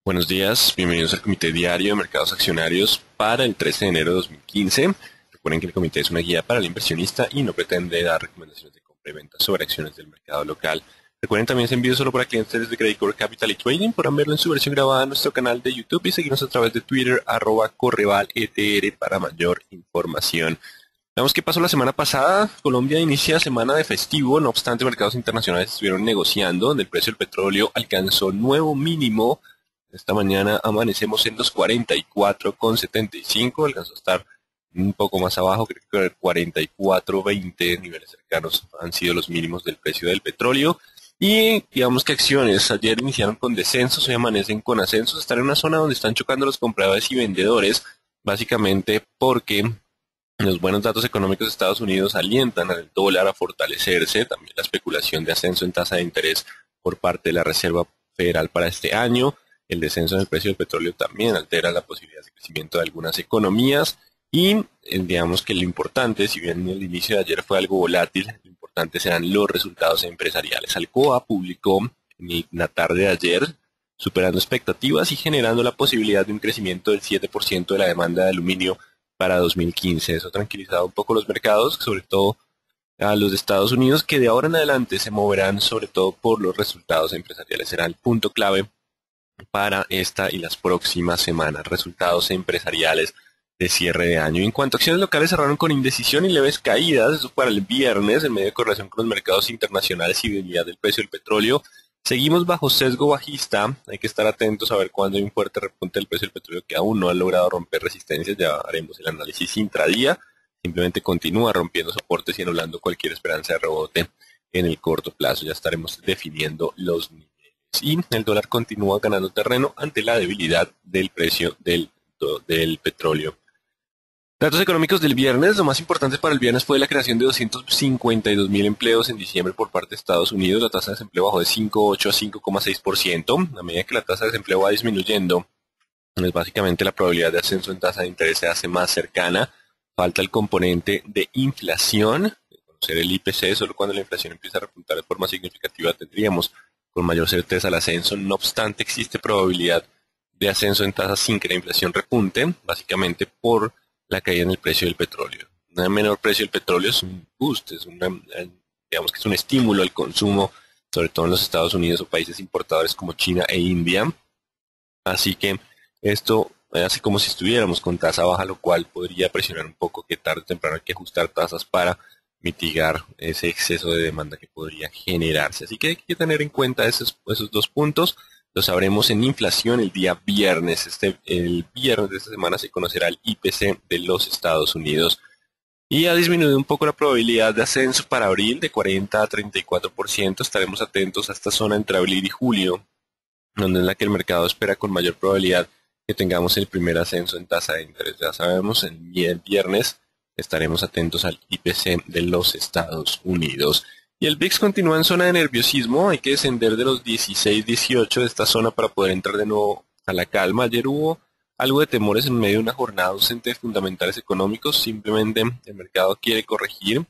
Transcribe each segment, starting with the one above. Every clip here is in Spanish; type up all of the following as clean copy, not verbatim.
Buenos días, bienvenidos al Comité Diario de Mercados Accionarios para el 13 de enero de 2015. Recuerden que el comité es una guía para el inversionista y no pretende dar recomendaciones de compra y venta sobre acciones del mercado local. Recuerden también ese envío solo para clientes de Credit Core Capital y Trading. Podrán verlo en su versión grabada en nuestro canal de YouTube y seguirnos a través de Twitter @correvaletr para mayor información. Veamos qué pasó la semana pasada. Colombia inicia semana de festivo, no obstante mercados internacionales estuvieron negociando, donde el precio del petróleo alcanzó nuevo mínimo. Esta mañana amanecemos en los 44,75, alcanzó a estar un poco más abajo, creo que el 44,20, niveles cercanos han sido los mínimos del precio del petróleo. Y digamos que acciones ayer iniciaron con descensos, hoy amanecen con ascensos, están en una zona donde están chocando los compradores y vendedores, básicamente porque los buenos datos económicos de Estados Unidos alientan al dólar a fortalecerse, también la especulación de ascenso en tasa de interés por parte de la Reserva Federal para este año. El descenso en el precio del petróleo también altera la posibilidad de crecimiento de algunas economías y digamos que lo importante, si bien el inicio de ayer fue algo volátil, lo importante serán los resultados empresariales. Alcoa publicó en la tarde de ayer superando expectativas y generando la posibilidad de un crecimiento del 7% de la demanda de aluminio para 2015. Eso ha tranquilizado un poco los mercados, sobre todo a los de Estados Unidos, que de ahora en adelante se moverán sobre todo por los resultados empresariales. Será el punto clave para esta y las próximas semanas. Resultados empresariales de cierre de año. En cuanto a acciones locales, cerraron con indecisión y leves caídas. Eso para el viernes, en medio de correlación con los mercados internacionales y debilidad del precio del petróleo. Seguimos bajo sesgo bajista. Hay que estar atentos a ver cuándo hay un fuerte repunte del precio del petróleo que aún no ha logrado romper resistencias. Ya haremos el análisis intradía. Simplemente continúa rompiendo soportes y anulando cualquier esperanza de rebote en el corto plazo. Ya estaremos definiendo los niveles. Y el dólar continúa ganando terreno ante la debilidad del precio del petróleo. Datos económicos del viernes. Lo más importante para el viernes fue la creación de 252.000 empleos en diciembre por parte de Estados Unidos. La tasa de desempleo bajó de 5,8 a 5,6%. A medida que la tasa de desempleo va disminuyendo, pues básicamente la probabilidad de ascenso en tasa de interés se hace más cercana. Falta el componente de inflación. De conocer el IPC, solo cuando la inflación empieza a repuntar de forma significativa tendríamos con mayor certeza el ascenso. No obstante, existe probabilidad de ascenso en tasas sin que la inflación repunte, básicamente por la caída en el precio del petróleo. Un menor precio del petróleo es un boost, digamos que es un estímulo al consumo, sobre todo en los Estados Unidos o países importadores como China e India. Así que esto hace como si estuviéramos con tasa baja, lo cual podría presionar un poco que tarde o temprano hay que ajustar tasas para mitigar ese exceso de demanda que podría generarse. Así que hay que tener en cuenta esos dos puntos. Lo sabremos en inflación el día viernes. El viernes de esta semana se conocerá el IPC de los Estados Unidos. Y ha disminuido un poco la probabilidad de ascenso para abril de 40 a 34%. Estaremos atentos a esta zona entre abril y julio, donde es la que el mercado espera con mayor probabilidad que tengamos el primer ascenso en tasa de interés. Ya sabemos, el viernes estaremos atentos al IPC de los Estados Unidos. Y el VIX continúa en zona de nerviosismo. Hay que descender de los 16, 18 de esta zona para poder entrar de nuevo a la calma. Ayer hubo algo de temores en medio de una jornada ausente de fundamentales económicos. Simplemente el mercado quiere corregir,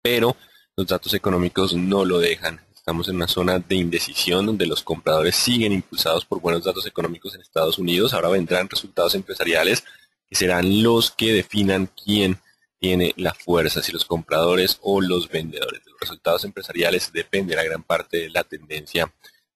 pero los datos económicos no lo dejan. Estamos en una zona de indecisión donde los compradores siguen impulsados por buenos datos económicos en Estados Unidos. Ahora vendrán resultados empresariales que serán los que definan quién tiene la fuerza, si los compradores o los vendedores. De los resultados empresariales depende la gran parte de la tendencia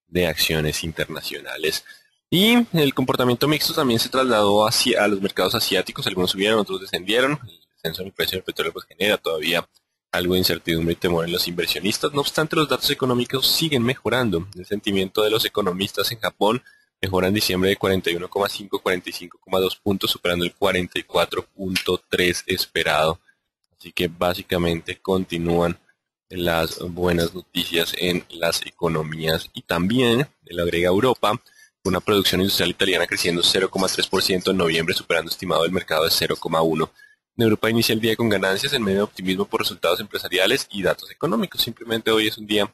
de acciones internacionales. Y el comportamiento mixto también se trasladó hacia a los mercados asiáticos. Algunos subieron, otros descendieron. El descenso en el precio del petróleo pues genera todavía algo de incertidumbre y temor en los inversionistas. No obstante, los datos económicos siguen mejorando. El sentimiento de los economistas en Japón mejora en diciembre de 41,5 a 45,2 puntos, superando el 44,3 esperado. Así que básicamente continúan las buenas noticias en las economías. Y también, le agrega Europa, una producción industrial italiana creciendo 0,3% en noviembre, superando estimado del mercado de 0,1%. Europa inicia el día con ganancias en medio de optimismo por resultados empresariales y datos económicos. Simplemente hoy es un día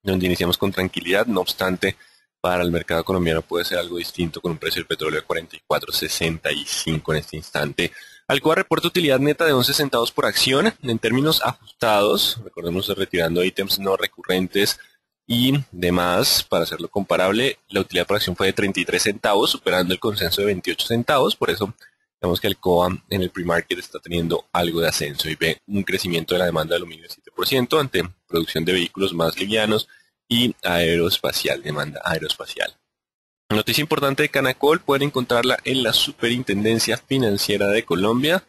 donde iniciamos con tranquilidad. No obstante, para el mercado colombiano puede ser algo distinto con un precio del petróleo de 44,65 en este instante. Alcoa reporta utilidad neta de 11 centavos por acción en términos ajustados. Recordemos retirando ítems no recurrentes. y demás. Para hacerlo comparable, la utilidad por acción fue de 33 centavos, superando el consenso de 28 centavos. Por eso vemos que el COA en el pre-market está teniendo algo de ascenso y ve un crecimiento de la demanda de aluminio de 7% ante producción de vehículos más livianos y aeroespacial, demanda aeroespacial. Noticia importante de Canacol, pueden encontrarla en la Superintendencia Financiera de Colombia.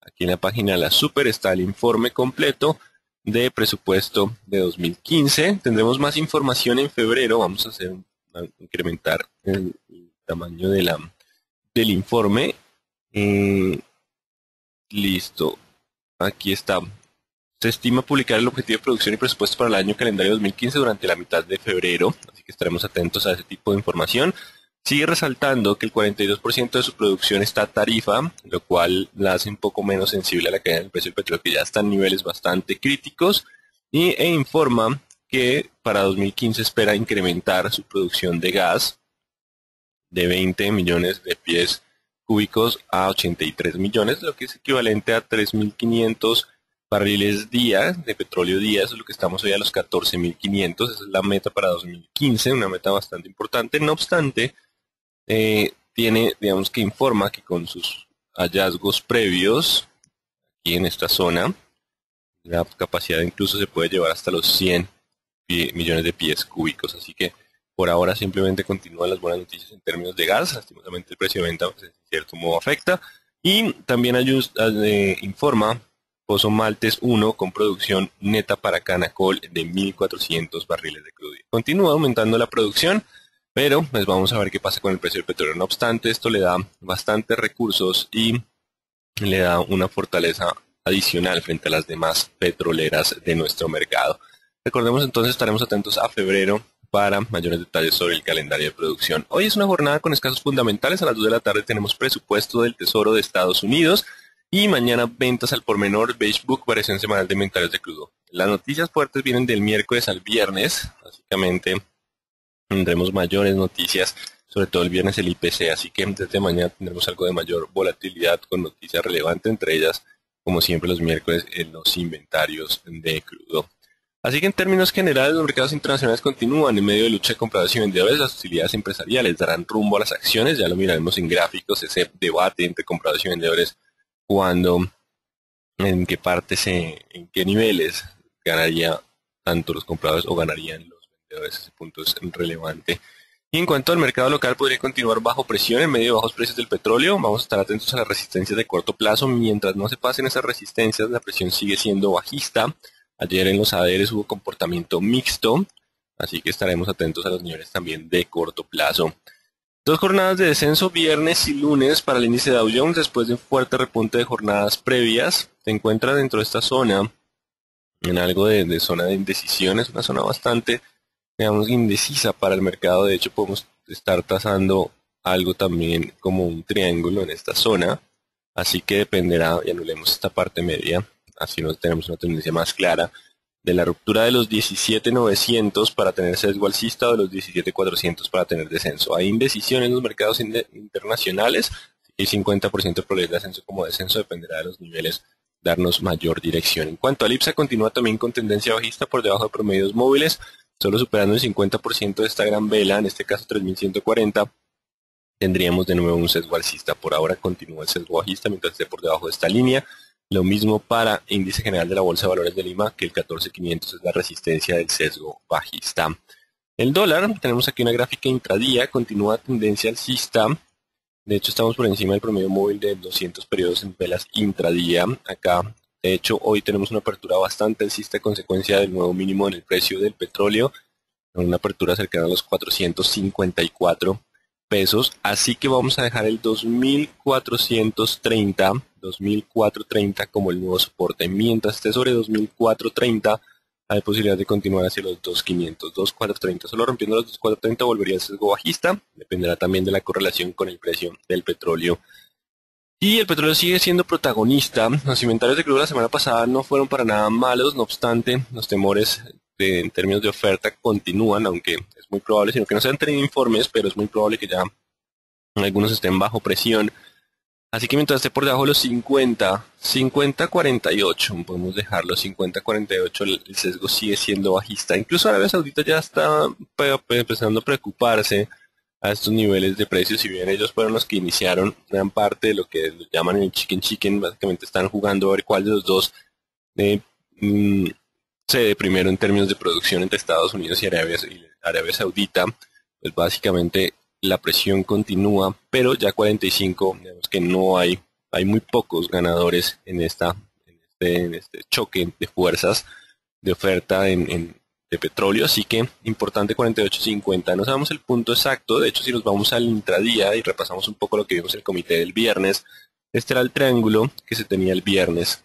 Aquí en la página de la Super está el informe completo de presupuesto de 2015. Tendremos más información en febrero. Vamos a incrementar el tamaño del informe. Listo. Aquí está. Se estima publicar el objetivo de producción y presupuesto para el año calendario 2015 durante la mitad de febrero, así que estaremos atentos a ese tipo de información. Sigue resaltando que el 42% de su producción está a tarifa, lo cual la hace un poco menos sensible a la caída del precio del petróleo, que ya está en niveles bastante críticos, e informa que para 2015 espera incrementar su producción de gas de 20 millones de pies cúbicos a 83 millones, lo que es equivalente a 3.500 barriles día de petróleo día. Eso es lo que estamos hoy a los 14.500. Esa es la meta para 2015, una meta bastante importante. No obstante, digamos que informa que con sus hallazgos previos aquí en esta zona, la capacidad incluso se puede llevar hasta los 100 millones de pies cúbicos. Así que por ahora simplemente continúan las buenas noticias en términos de gas. Lastimosamente el precio de venta pues, en cierto modo afecta. Y también informa Pozo Maltes 1 con producción neta para Canacol de 1.400 barriles de crudo. Continúa aumentando la producción, pero pues vamos a ver qué pasa con el precio del petróleo. No obstante, esto le da bastantes recursos y le da una fortaleza adicional frente a las demás petroleras de nuestro mercado. Recordemos entonces, estaremos atentos a febrero para mayores detalles sobre el calendario de producción. Hoy es una jornada con escasos fundamentales. A las 2 de la tarde tenemos presupuesto del Tesoro de Estados Unidos. Y mañana ventas al por menor, Beige Book, variación semanal de inventarios de crudo. Las noticias fuertes vienen del miércoles al viernes. Básicamente tendremos mayores noticias, sobre todo el viernes el IPC. Así que desde mañana tendremos algo de mayor volatilidad con noticias relevantes, entre ellas, como siempre los miércoles, en los inventarios de crudo. Así que en términos generales, los mercados internacionales continúan en medio de lucha de compradores y vendedores. Las hostilidades empresariales darán rumbo a las acciones. Ya lo miraremos en gráficos, ese debate entre compradores y vendedores, en qué partes, en qué niveles ganaría tanto los compradores o ganarían los vendedores. Ese punto es relevante. Y en cuanto al mercado local, podría continuar bajo presión en medio de bajos precios del petróleo. Vamos a estar atentos a las resistencias de corto plazo. Mientras no se pasen esas resistencias, la presión sigue siendo bajista. Ayer en los ADRs hubo comportamiento mixto, así que estaremos atentos a los niveles también de corto plazo. 2 jornadas de descenso, viernes y lunes para el índice Dow Jones, después de un fuerte repunte de jornadas previas. Se encuentra dentro de esta zona, en algo de zona de indecisión. Es una zona bastante, digamos, indecisa para el mercado. De hecho, podemos estar tasando algo también como un triángulo en esta zona. Así que dependerá, y anulemos esta parte media, así no tenemos una tendencia más clara, de la ruptura de los 17.900 para tener sesgo alcista o de los 17.400 para tener descenso. Hay indecisión en los mercados internacionales y 50% de probabilidad de ascenso como descenso, dependerá de los niveles darnos mayor dirección. En cuanto al IPSA, continúa también con tendencia bajista por debajo de promedios móviles, solo superando el 50% de esta gran vela, en este caso 3.140. Tendríamos de nuevo un sesgo alcista. Por ahora continúa el sesgo bajista mientras esté por debajo de esta línea. Lo mismo para índice general de la Bolsa de Valores de Lima, que el 14.500 es la resistencia del sesgo bajista. El dólar, tenemos aquí una gráfica intradía, continúa tendencia alcista. De hecho, estamos por encima del promedio móvil de 200 periodos en velas intradía. Acá, de hecho, hoy tenemos una apertura bastante alcista a consecuencia del nuevo mínimo en el precio del petróleo, con una apertura cercana a los 454 pesos, así que vamos a dejar el 2.430 como el nuevo soporte. Mientras esté sobre 2.430 hay posibilidad de continuar hacia los 2.500, 2.430. Solo rompiendo los 2.430 volvería el sesgo bajista. Dependerá también de la correlación con el precio del petróleo. Y el petróleo sigue siendo protagonista. Los inventarios de crudo la semana pasada no fueron para nada malos, no obstante, los temores en términos de oferta continúan, aunque es muy probable, sino que no se han tenido informes, pero es muy probable que ya algunos estén bajo presión Así que mientras esté por debajo de los 50, 50-48, podemos dejarlo 50-48, el sesgo sigue siendo bajista. Incluso Arabia Saudita ya está empezando a preocuparse a estos niveles de precios, si bien ellos fueron los que iniciaron gran parte de lo que llaman el chicken chicken, básicamente están jugando a ver cuál de los dos eh, mm, se de primero en términos de producción entre Estados Unidos y Arabia Saudita. Pues básicamente la presión continúa, pero ya 45, digamos que no hay muy pocos ganadores en este choque de fuerzas de oferta de petróleo, así que importante 48.50. No sabemos el punto exacto, de hecho si nos vamos al intradía y repasamos un poco lo que vimos en el comité del viernes, este era el triángulo que se tenía el viernes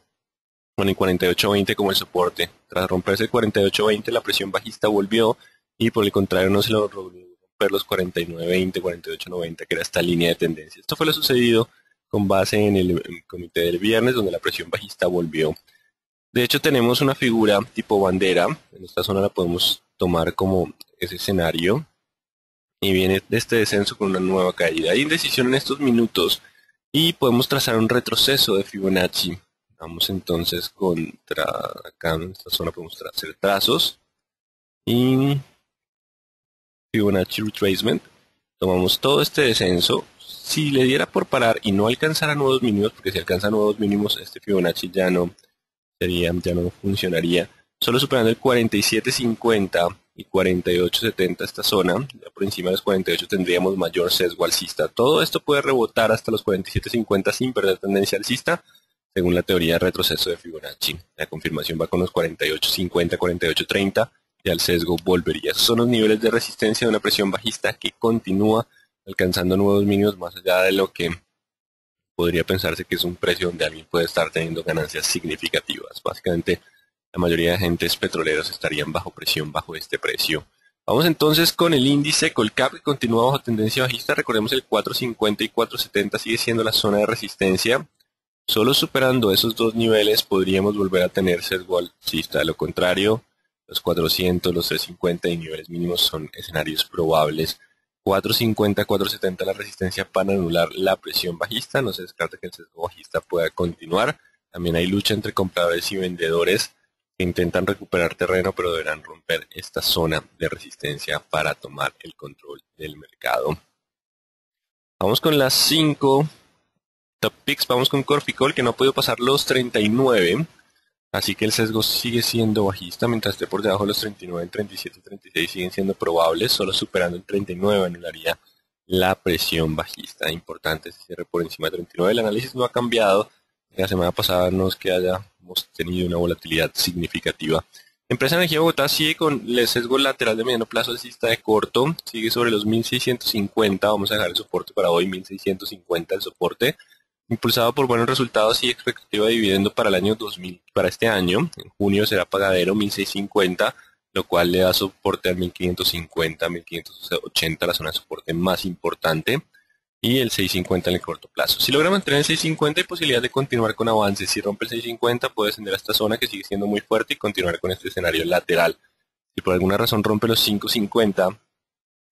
con el 48.20 como el soporte. Tras romperse el 48.20 la presión bajista volvió y por el contrario no se logró romper los 49.20, 48.90 que era esta línea de tendencia. Esto fue lo sucedido con base en el comité del viernes donde la presión bajista volvió. De hecho tenemos una figura tipo bandera, en esta zona la podemos tomar como ese escenario y viene de este descenso con una nueva caída. Hay indecisión en estos minutos y podemos trazar un retroceso de Fibonacci. Vamos entonces contra acá en esta zona podemos hacer trazos y Fibonacci retracement. Tomamos todo este descenso. Si le diera por parar y no alcanzara nuevos mínimos, porque si alcanza nuevos mínimos este Fibonacci ya no funcionaría. Solo superando el 47.50 y 48.70 esta zona, ya por encima de los 48 tendríamos mayor sesgo alcista. Todo esto puede rebotar hasta los 47.50 sin perder tendencia alcista, según la teoría de retroceso de Fibonacci. La confirmación va con los 48.50, 48.30 y al sesgo volvería. Esos son los niveles de resistencia de una presión bajista que continúa alcanzando nuevos mínimos más allá de lo que podría pensarse que es un precio donde alguien puede estar teniendo ganancias significativas. Básicamente, la mayoría de agentes petroleros estarían bajo presión bajo este precio. Vamos entonces con el índice Colcap que continúa bajo tendencia bajista. Recordemos el 450 y 470 sigue siendo la zona de resistencia. Solo superando esos dos niveles podríamos volver a tener sesgo alcista. De lo contrario, los 400, los 350 y niveles mínimos son escenarios probables. 450, 470 la resistencia para anular la presión bajista. No se descarta que el sesgo bajista pueda continuar. También hay lucha entre compradores y vendedores que intentan recuperar terreno, pero deberán romper esta zona de resistencia para tomar el control del mercado. Vamos con las 5 top picks. Vamos con Corficol, que no ha podido pasar los 39. Así que el sesgo sigue siendo bajista, mientras esté por debajo de los 39, 37 y 36 siguen siendo probables, solo superando el 39 anularía la presión bajista. Importante ese cierre por encima de 39. El análisis no ha cambiado. La semana pasada no es que hayamos tenido una volatilidad significativa. Empresa Energía Bogotá sigue con el sesgo lateral de mediano plazo alcista de corto, sigue sobre los 1650. Vamos a dejar el soporte para hoy, 1650 el soporte. Impulsado por buenos resultados y expectativa de dividendo para el año 2000, para este año. En junio será pagadero 1650, lo cual le da soporte al 1550, 1580, la zona de soporte más importante, y el 650 en el corto plazo. Si logra mantener el 650 hay posibilidad de continuar con avances. Si rompe el 650 puede descender a esta zona que sigue siendo muy fuerte y continuar con este escenario lateral. Si por alguna razón rompe los 550,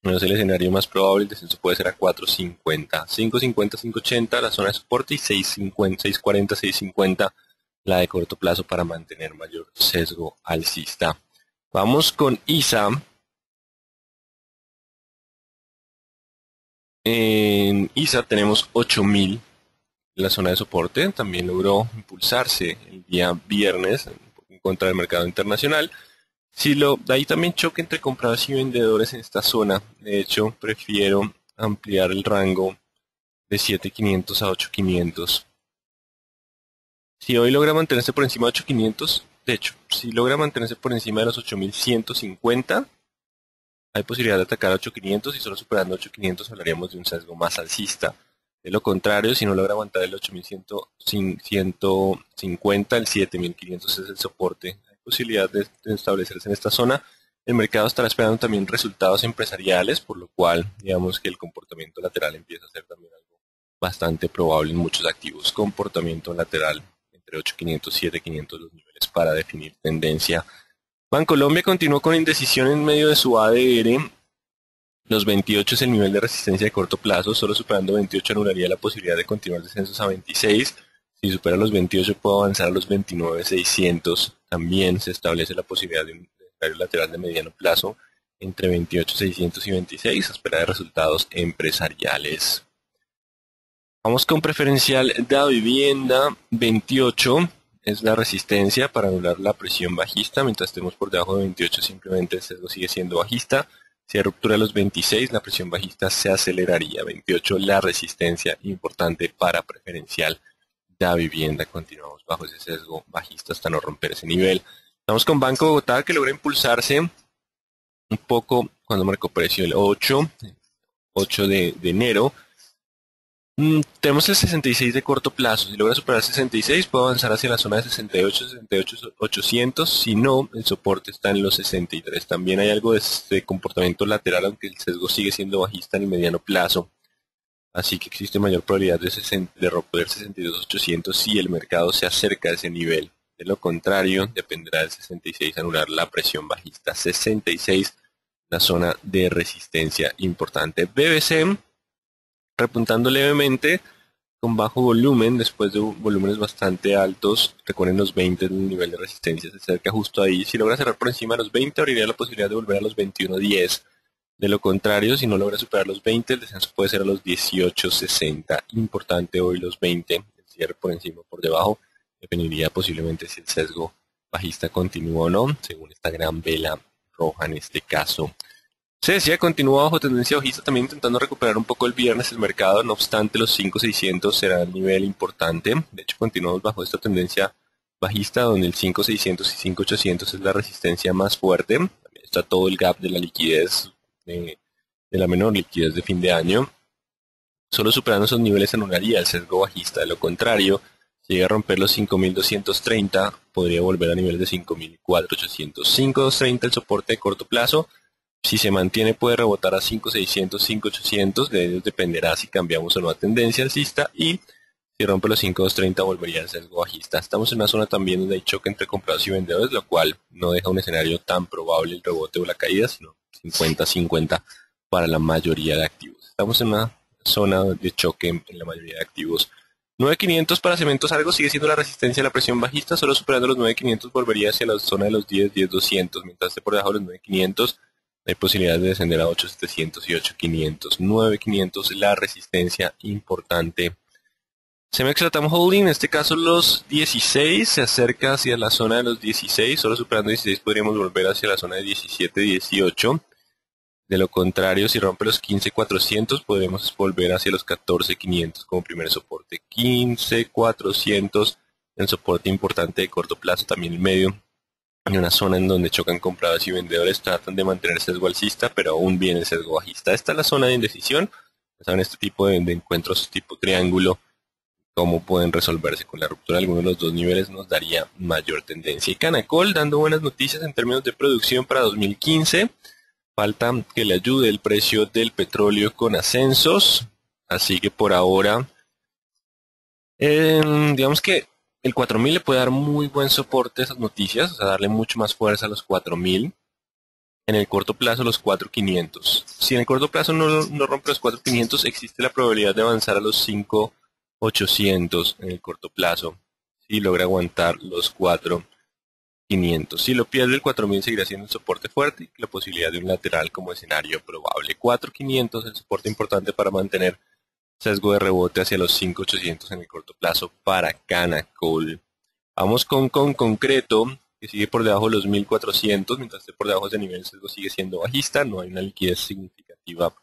no es el escenario más probable, el descenso puede ser a 4.50. 5.50, 5.80 la zona de soporte y 6.50, 6.40, 6.50 la de corto plazo para mantener mayor sesgo alcista. Vamos con ISA. En ISA tenemos 8.000 la zona de soporte. También logró impulsarse el día viernes en contra del mercado internacional. De ahí también choque entre compradores y vendedores en esta zona. De hecho, prefiero ampliar el rango de 7.500 a 8.500. Si hoy logra mantenerse por encima de 8.500, de hecho, si logra mantenerse por encima de los 8.150, hay posibilidad de atacar a 8.500 y solo superando 8.500 hablaríamos de un sesgo más alcista. De lo contrario, si no logra aguantar el 8.150, el 7.500 es el soporte. Hay posibilidad de establecerse en esta zona. El mercado estará esperando también resultados empresariales, por lo cual digamos que el comportamiento lateral empieza a ser también algo bastante probable en muchos activos. Comportamiento lateral entre 8.500 y 7.500 los niveles para definir tendencia. Bancolombia continuó con indecisión en medio de su ADR. Los 28 es el nivel de resistencia de corto plazo, solo superando 28 anularía la posibilidad de continuar descensos a 26. Si supera los 28 puedo avanzar a los 29.600. También se establece la posibilidad de un escenario lateral de mediano plazo entre 28.600 y 26 a espera de resultados empresariales. Vamos con preferencial de vivienda. 28 es la resistencia para anular la presión bajista. Mientras estemos por debajo de 28 simplemente el sesgo sigue siendo bajista. Si hay ruptura de los 26 la presión bajista se aceleraría. 28 la resistencia importante para preferencial de vivienda. Continuamos bajo ese sesgo bajista hasta no romper ese nivel. Estamos con Banco Bogotá que logra impulsarse un poco cuando marcó precio el 8 de enero. Tenemos el 66 de corto plazo. Si logra superar 66, puedo avanzar hacia la zona de 68, 800. Si no, el soporte está en los 63. También hay algo de comportamiento lateral, aunque el sesgo sigue siendo bajista en el mediano plazo. Así que existe mayor probabilidad de romper 62.800 si el mercado se acerca a ese nivel. De lo contrario, dependerá del 66 anular la presión bajista. 66, la zona de resistencia importante. BBC repuntando levemente con bajo volumen después de volúmenes bastante altos. Recuerden los 20 del nivel de resistencia, se acerca justo ahí. Si logra cerrar por encima de los 20 abriría la posibilidad de volver a los 21.10. De lo contrario, si no logra superar los 20 el descenso puede ser a los 18.60. Importante hoy los 20, el cierre por encima o por debajo definiría posiblemente si el sesgo bajista continúa o no, según esta gran vela roja en este caso. Se decía, continúa bajo tendencia bajista, también intentando recuperar un poco el viernes el mercado, no obstante los 5.600 será el nivel importante. De hecho, continuamos bajo esta tendencia bajista, donde el 5.600 y 5.800 es la resistencia más fuerte. También está todo el gap de la liquidez, de la menor liquidez de fin de año. Solo superando esos niveles anularía el sesgo bajista. De lo contrario, si llega a romper los 5.230, podría volver a niveles de 5.400. 5.230 el soporte de corto plazo. Si se mantiene puede rebotar a 5.600, 5.800, de ellos dependerá si cambiamos o no a tendencia alcista, y si rompe los 5.230 volvería al sesgo bajista. Estamos en una zona también donde hay choque entre compradores y vendedores, lo cual no deja un escenario tan probable el rebote o la caída, sino 50-50 para la mayoría de activos. Estamos en una zona de choque en la mayoría de activos. 9.500 para cementos algo sigue siendo la resistencia a la presión bajista, solo superando los 9.500 volvería hacia la zona de los 10.200, mientras esté por debajo de los 9.500 hay posibilidad de descender a 8.700 y 8.500. 9.500 la resistencia importante. Cemex Latam Holding, en este caso los 16, se acerca hacia la zona de los 16, solo superando 16 podríamos volver hacia la zona de 17-18. De lo contrario, si rompe los 15.400 podremos volver hacia los 14.500 como primer soporte. 15.400, el soporte importante de corto plazo, también el medio. En una zona en donde chocan compradores y vendedores, tratan de mantener el sesgo alcista, pero aún viene el sesgo bajista. Esta es la zona de indecisión. Saben, este tipo de encuentros tipo triángulo, cómo pueden resolverse con la ruptura de alguno de los dos niveles, nos daría mayor tendencia. Y Canacol dando buenas noticias en términos de producción para 2015. Falta que le ayude el precio del petróleo con ascensos. Así que por ahora, digamos que el 4.000 le puede dar muy buen soporte a esas noticias, o sea, darle mucho más fuerza a los 4.000. En el corto plazo, los 4.500. Si en el corto plazo no rompe los 4.500, existe la probabilidad de avanzar a los 5.800 en el corto plazo. Si logra aguantar los 4.500. Si lo pierde el 4.000, seguirá siendo un soporte fuerte y la posibilidad de un lateral como escenario probable. 4.500 el soporte importante para mantener sesgo de rebote hacia los 5.800 en el corto plazo para Canacol. Vamos con concreto, que sigue por debajo de los 1.400, mientras esté por debajo de ese nivel el sesgo sigue siendo bajista, no hay una liquidez significativa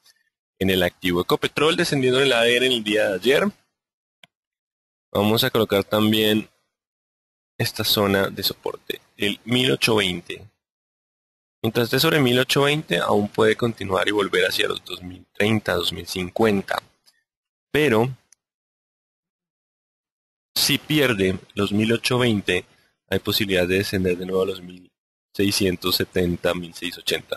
en el activo. Ecopetrol descendiendo en el ADR en el día de ayer. Vamos a colocar también esta zona de soporte, el 1.820. Mientras esté sobre 1.820 aún puede continuar y volver hacia los 2.030, 2.050. Pero si pierde los 1.820, hay posibilidad de descender de nuevo a los 1.670, 1.680.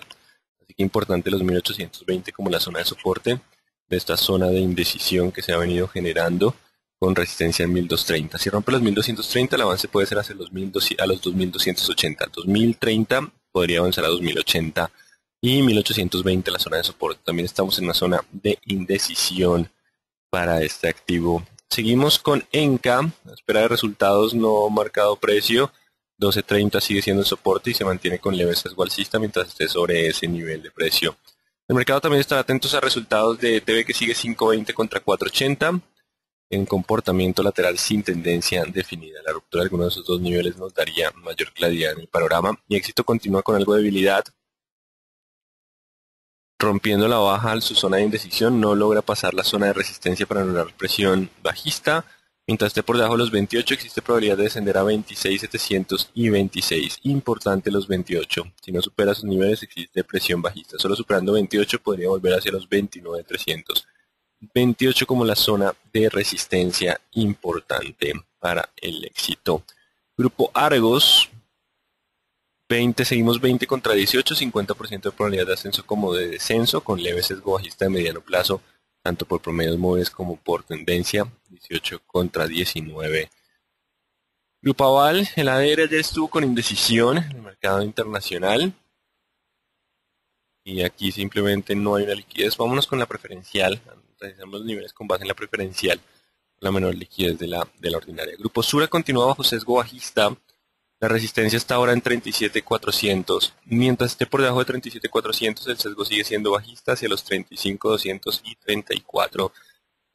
Así que importante los 1.820 como la zona de soporte de esta zona de indecisión que se ha venido generando con resistencia en 1.230. Si rompe los 1.230, el avance puede ser hacia los 2.280. 2.030 podría avanzar a 2.080 y 1820 la zona de soporte. También estamos en una zona de indecisión para este activo. Seguimos con Enca, a espera de resultados, no marcado precio, 12.30 sigue siendo el soporte y se mantiene con leve sesgo alcista mientras esté sobre ese nivel de precio. El mercado también estará atentos a resultados de ETB que sigue 5.20 contra 4.80 en comportamiento lateral sin tendencia definida. La ruptura de alguno de esos dos niveles nos daría mayor claridad en el panorama y Éxito continúa con algo de debilidad, rompiendo la baja a su zona de indecisión, no logra pasar la zona de resistencia para anular presión bajista. Mientras esté por debajo de los 28, existe probabilidad de descender a 26.700 y 26. Importante los 28. Si no supera esos niveles, existe presión bajista. Solo superando 28 podría volver hacia los 29.300. 28 como la zona de resistencia importante para el éxito. Grupo Argos. 20, seguimos 20 contra 18, 50% de probabilidad de ascenso como de descenso, con leve sesgo bajista de mediano plazo, tanto por promedios móviles como por tendencia, 18 contra 19. Grupo Aval, el ADR ayer estuvo con indecisión en el mercado internacional, y aquí simplemente no hay una liquidez. Vámonos con la preferencial, realizamos los niveles con base en la preferencial, la menor liquidez de la ordinaria. Grupo Sura continúa bajo sesgo bajista. La resistencia está ahora en 37.400. Mientras esté por debajo de 37.400, el sesgo sigue siendo bajista hacia los 35.200 y 34.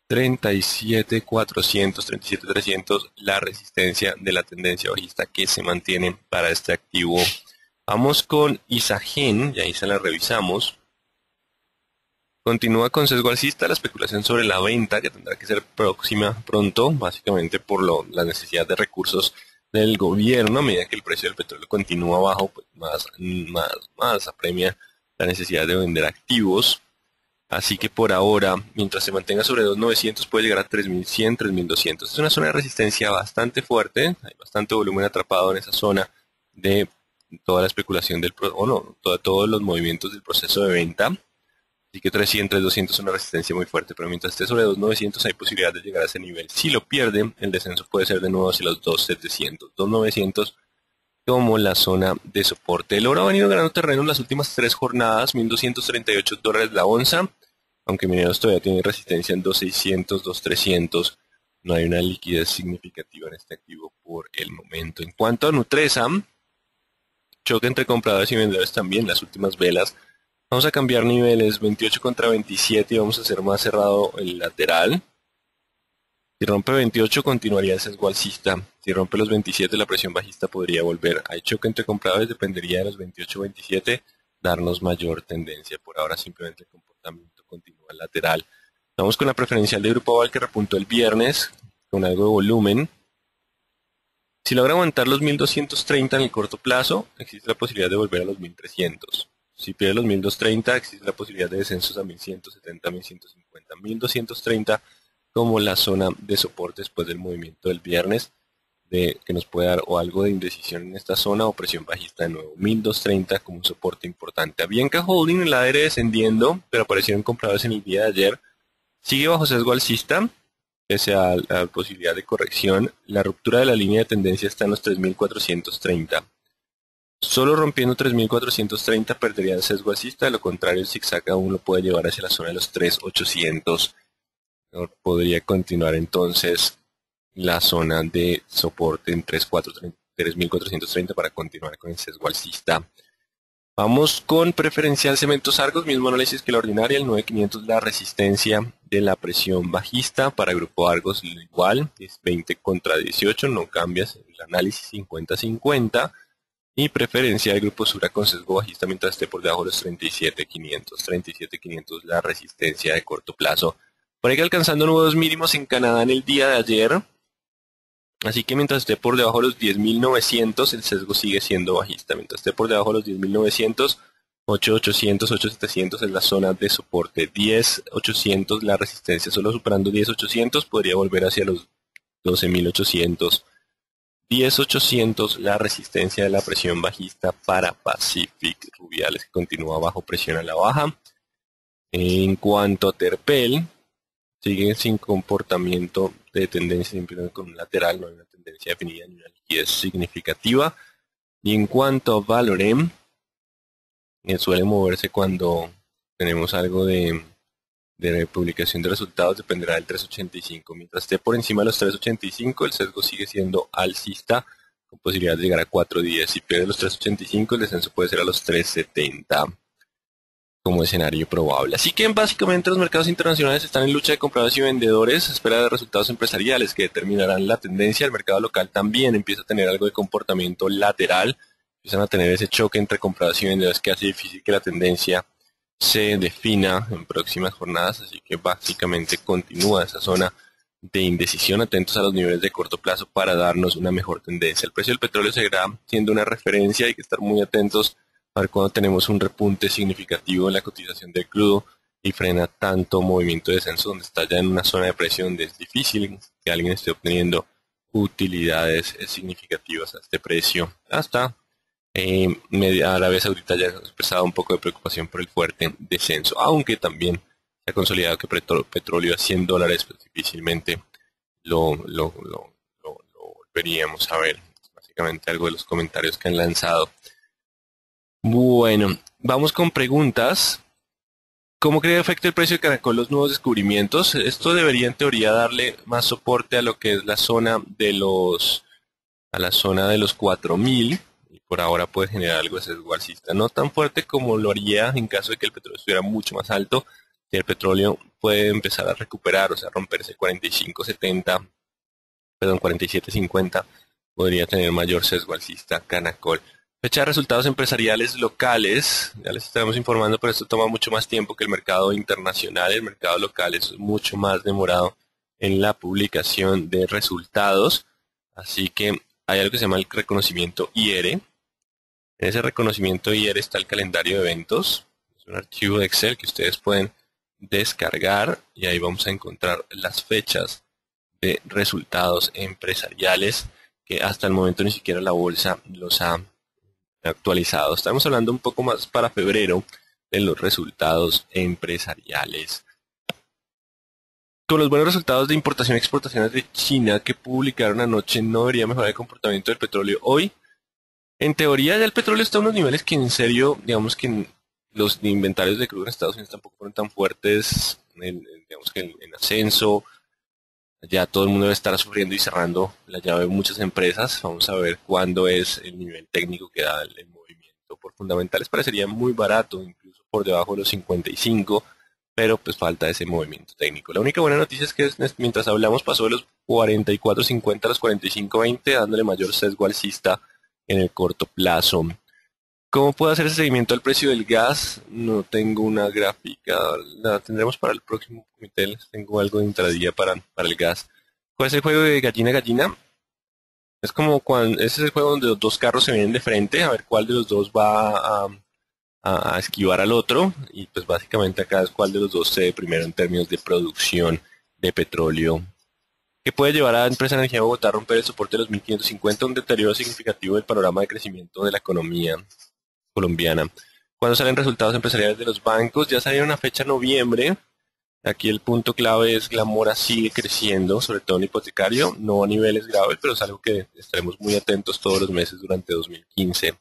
37.400, 37.300, la resistencia de la tendencia bajista que se mantiene para este activo. Vamos con Isagen, y ahí se la revisamos. Continúa con sesgo alcista la especulación sobre la venta, que tendrá que ser próxima pronto, básicamente por la necesidad de recursos del gobierno. A medida que el precio del petróleo continúa bajo, pues más apremia la necesidad de vender activos. Así que por ahora, mientras se mantenga sobre 2.900, puede llegar a 3.100, 3.200. Es una zona de resistencia bastante fuerte, hay bastante volumen atrapado en esa zona de toda la especulación todos los movimientos del proceso de venta. Así que 300, 3.200 es una resistencia muy fuerte, pero mientras esté sobre 2.900 hay posibilidad de llegar a ese nivel. Si lo pierde, el descenso puede ser de nuevo hacia los 2.700, 2.900 como la zona de soporte. El oro ha venido ganando terreno en las últimas 3 jornadas, $1.238 la onza, aunque mineros todavía tienen resistencia en 2.600, 2.300. No hay una liquidez significativa en este activo por el momento. En cuanto a Nutresa, choque entre compradores y vendedores también, las últimas velas. Vamos a cambiar niveles 28 contra 27 y vamos a hacer más cerrado el lateral. Si rompe 28 continuaría el sesgo alcista. Si rompe los 27 la presión bajista podría volver. Hay choque entre compradores, dependería de los 28-27 darnos mayor tendencia. Por ahora simplemente el comportamiento continúa lateral. Vamos con la preferencial de Grupo Aval que repuntó el viernes con algo de volumen. Si logra aguantar los 1.230 en el corto plazo, existe la posibilidad de volver a los 1.300. Si pierde los 1.230, existe la posibilidad de descensos a 1.170, 1.150, 1.230 como la zona de soporte después del movimiento del viernes, que nos puede dar o algo de indecisión en esta zona o presión bajista de nuevo. 1.230 como un soporte importante. Avianca Holding en la ADR descendiendo, pero aparecieron compradores en el día de ayer. Sigue bajo sesgo alcista, pese a la posibilidad de corrección. La ruptura de la línea de tendencia está en los 3.430. Solo rompiendo 3.430 perdería el sesgo alcista, de lo contrario el zigzag aún lo puede llevar hacia la zona de los 3.800. Podría continuar entonces la zona de soporte en 3.430 para continuar con el sesgo alcista. Vamos con preferencial Cementos Argos, mismo análisis que la ordinaria, el 9.500 la resistencia de la presión bajista. Para Grupo Argos igual, es 20 contra 18, no cambias el análisis 50-50. Y preferencia del Grupo Sura con sesgo bajista mientras esté por debajo de los 37.500. 37.500 la resistencia de corto plazo. Por ahí alcanzando nuevos mínimos en Canadá en el día de ayer. Así que mientras esté por debajo de los 10.900, el sesgo sigue siendo bajista. Mientras esté por debajo de los 10.900, 8.800, 8.700 es la zona de soporte. 10.800 la resistencia. Solo superando 10.800 podría volver hacia los 12.800. 10.800 la resistencia de la presión bajista para Pacific Rubiales, que continúa bajo presión a la baja. En cuanto a Terpel, sigue sin comportamiento de tendencia, simplemente con un lateral, no hay una tendencia definida ni una liquidez significativa. Y en cuanto a Valorem, suele moverse cuando tenemos algo de publicación de resultados, dependerá del 385. Mientras esté por encima de los 385, el sesgo sigue siendo alcista, con posibilidad de llegar a 4 días. Si pierde los 385, el descenso puede ser a los 370 como escenario probable. Así que básicamente los mercados internacionales están en lucha de compradores y vendedores, a espera de resultados empresariales que determinarán la tendencia. El mercado local también empieza a tener algo de comportamiento lateral, empiezan a tener ese choque entre compradores y vendedores que hace difícil que la tendencia se defina en próximas jornadas, así que básicamente continúa esa zona de indecisión. Atentos a los niveles de corto plazo para darnos una mejor tendencia. El precio del petróleo seguirá siendo una referencia, hay que estar muy atentos a ver cuando tenemos un repunte significativo en la cotización del crudo y frena tanto movimiento de descenso, donde está ya en una zona de presión donde es difícil que alguien esté obteniendo utilidades significativas a este precio. Hasta Arabia Saudita ya ha expresado un poco de preocupación por el fuerte descenso, aunque también se ha consolidado que petróleo a $100 pues difícilmente lo volveríamos a ver. Básicamente algo de los comentarios que han lanzado. Bueno, vamos con preguntas. ¿Cómo cree que afecta el precio de Caracol los nuevos descubrimientos? Esto debería en teoría darle más soporte a lo que es la zona de los 4.000 y por ahora puede generar algo de sesgo alcista. No tan fuerte como lo haría en caso de que el petróleo estuviera mucho más alto, que el petróleo puede empezar a recuperar, o sea, romperse 45.70, perdón, 47.50, podría tener mayor sesgo alcista Canacol. Fecha de resultados empresariales locales, ya les estaremos informando, pero esto toma mucho más tiempo que el mercado internacional. El mercado local es mucho más demorado en la publicación de resultados, así que hay algo que se llama el reconocimiento IR. En ese reconocimiento IR está el calendario de eventos, es un archivo de Excel que ustedes pueden descargar y ahí vamos a encontrar las fechas de resultados empresariales que hasta el momento ni siquiera la bolsa los ha actualizado. Estamos hablando un poco más para febrero de los resultados empresariales. Con los buenos resultados de importación y exportaciones de China que publicaron anoche, ¿no debería mejorar el comportamiento del petróleo hoy? En teoría ya el petróleo está a unos niveles que en serio, digamos que los inventarios de crudo en Estados Unidos tampoco fueron tan fuertes, digamos que en ascenso. Ya todo el mundo debe estar sufriendo y cerrando la llave de muchas empresas. Vamos a ver cuándo es el nivel técnico que da el movimiento. Por fundamentales parecería muy barato, incluso por debajo de los 55, pero pues falta ese movimiento técnico. La única buena noticia es que mientras hablamos pasó de los 44.50 a los 45.20, dándole mayor sesgo alcista en el corto plazo. ¿Cómo puedo hacer ese seguimiento al precio del gas? No tengo una gráfica, la tendremos para el próximo comité. Les tengo algo de intradía para el gas. ¿Cuál es el juego de gallina gallina? Es como cuando ese es el juego donde los dos carros se vienen de frente, a ver cuál de los dos va a esquivar al otro, y pues básicamente acá es cuál de los dos cede primero en términos de producción de petróleo. ¿Qué puede llevar a la empresa de energía de Bogotá a romper el soporte de los 1.550? Un deterioro significativo del panorama de crecimiento de la economía colombiana. Cuando salen resultados empresariales de los bancos, ya salieron a fecha noviembre. Aquí el punto clave es que la mora sigue creciendo, sobre todo en hipotecario, no a niveles graves, pero es algo que estaremos muy atentos todos los meses durante 2015.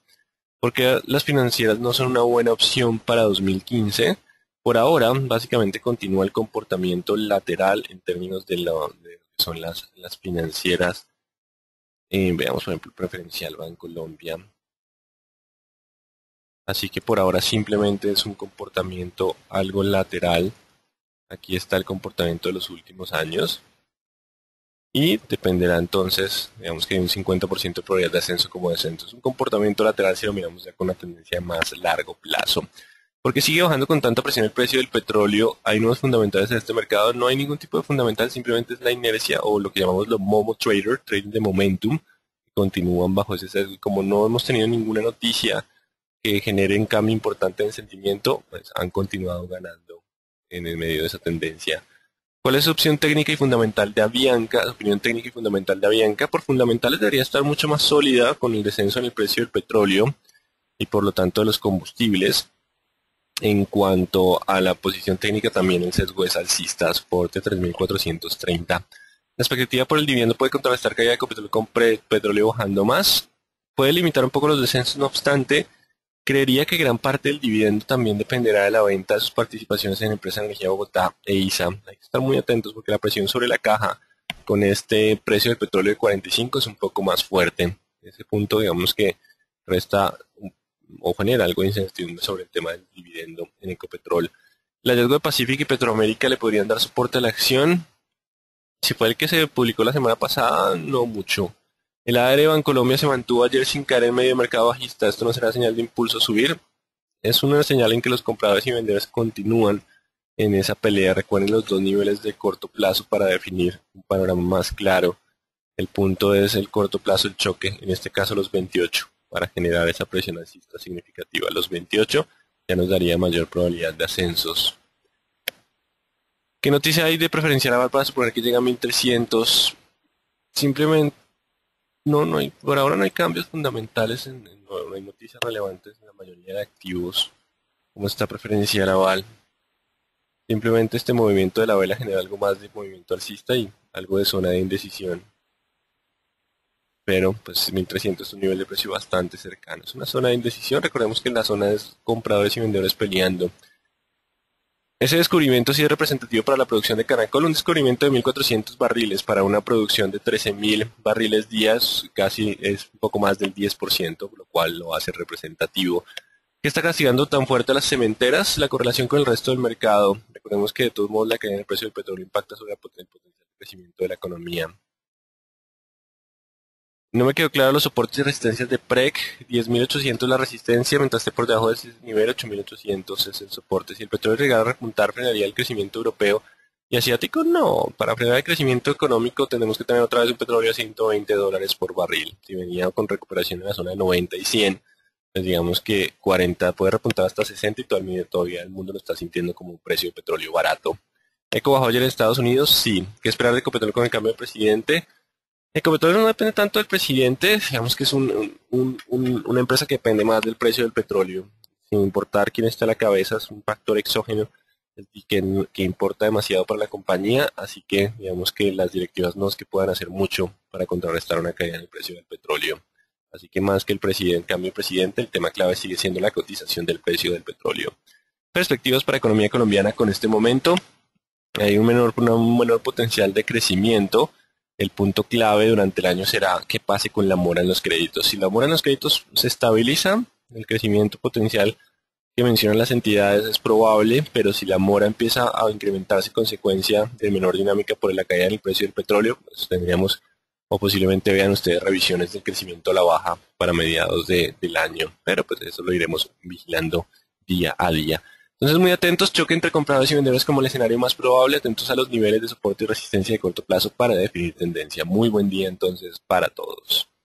Porque las financieras no son una buena opción para 2015. Por ahora, básicamente continúa el comportamiento lateral en términos de lo que son las financieras. Veamos, por ejemplo, el preferencial Bancolombia. Así que por ahora simplemente es un comportamiento algo lateral. Aquí está el comportamiento de los últimos años. Y dependerá entonces, digamos que hay un 50% de probabilidad de ascenso como descenso. Es un comportamiento lateral si lo miramos ya con una tendencia a más largo plazo. Porque sigue bajando con tanta presión el precio del petróleo. Hay nuevos fundamentales en este mercado. No hay ningún tipo de fundamental, simplemente es la inercia o lo que llamamos los Momo Trader, trading de momentum. Que continúan bajo ese sesgo. Y como no hemos tenido ninguna noticia que generen cambio importante en sentimiento, pues han continuado ganando en el medio de esa tendencia. ¿Cuál es su opción técnica y fundamental de Avianca? Su opinión técnica y fundamental de Avianca. Por fundamentales debería estar mucho más sólida con el descenso en el precio del petróleo y por lo tanto de los combustibles. En cuanto a la posición técnica, también el sesgo es alcista, soporte 3.430. La expectativa por el dividendo puede contrarrestar caída de petróleo con petróleo bajando más. Puede limitar un poco los descensos, no obstante. Creería que gran parte del dividendo también dependerá de la venta de sus participaciones en Empresa de Energía Bogotá e ISA. Hay que estar muy atentos porque la presión sobre la caja con este precio del petróleo de 45 es un poco más fuerte. Ese punto, digamos que resta o genera algo de incertidumbre sobre el tema del dividendo en Ecopetrol. El hallazgo de Pacífico y Petroamérica le podrían dar soporte a la acción. Si fue el que se publicó la semana pasada, no mucho. El ADR de Bancolombia se mantuvo ayer sin caer en medio de mercado bajista. Esto no será señal de impulso a subir. Es una señal en que los compradores y vendedores continúan en esa pelea. Recuerden los dos niveles de corto plazo para definir un panorama más claro. El punto es el corto plazo, el choque, en este caso los 28, para generar esa presión alcista significativa. Los 28 ya nos daría mayor probabilidad de ascensos. ¿Qué noticia hay de preferencial aval para suponer que llega a 1300? Simplemente no hay, por ahora no hay cambios fundamentales, no hay noticias relevantes en la mayoría de activos, como está preferencial aval. Simplemente este movimiento de la vela genera algo más de movimiento alcista y algo de zona de indecisión. Pero pues 1300 es un nivel de precio bastante cercano. Es una zona de indecisión, recordemos que en la zona es compradores y vendedores peleando. Ese descubrimiento sí es representativo para la producción de Canacol, un descubrimiento de 1.400 barriles para una producción de 13.000 barriles días, casi es un poco más del 10%, lo cual lo hace representativo. ¿Qué está castigando tan fuerte a las cementeras? La correlación con el resto del mercado. Recordemos que de todos modos la caída en el precio del petróleo impacta sobre el potencial de crecimiento de la economía. No me quedó claro los soportes y resistencias de PREC, 10.800 la resistencia, mientras esté por debajo de ese nivel 8.800 es el soporte. Si el petróleo llegara a repuntar, frenaría el crecimiento europeo y asiático. No, para frenar el crecimiento económico tenemos que tener otra vez un petróleo a $120 por barril. Si venía con recuperación en la zona de 90 y 100, pues digamos que 40 puede repuntar hasta 60 y todavía el mundo lo está sintiendo como un precio de petróleo barato. ¿Eco bajó ayer en Estados Unidos? Sí. ¿Qué esperar de Ecopetrol con el cambio de presidente? Ecopetrol no depende tanto del presidente, digamos que es una empresa que depende más del precio del petróleo, sin importar quién está a la cabeza, es un factor exógeno y que importa demasiado para la compañía, así que digamos que las directivas no es que puedan hacer mucho para contrarrestar una caída en el precio del petróleo. Así que más que el cambio de presidente, el tema clave sigue siendo la cotización del precio del petróleo. Perspectivas para la economía colombiana con este momento. Hay un menor potencial de crecimiento. El punto clave durante el año será qué pase con la mora en los créditos. Si la mora en los créditos se estabiliza, el crecimiento potencial que mencionan las entidades es probable, pero si la mora empieza a incrementarse consecuencia de menor dinámica por la caída del precio del petróleo, pues tendríamos, o posiblemente vean ustedes, revisiones del crecimiento a la baja para mediados del año. Pero pues eso lo iremos vigilando día a día. Entonces muy atentos, choque entre compradores y vendedores como el escenario más probable, atentos a los niveles de soporte y resistencia de corto plazo para definir tendencia. Muy buen día entonces para todos.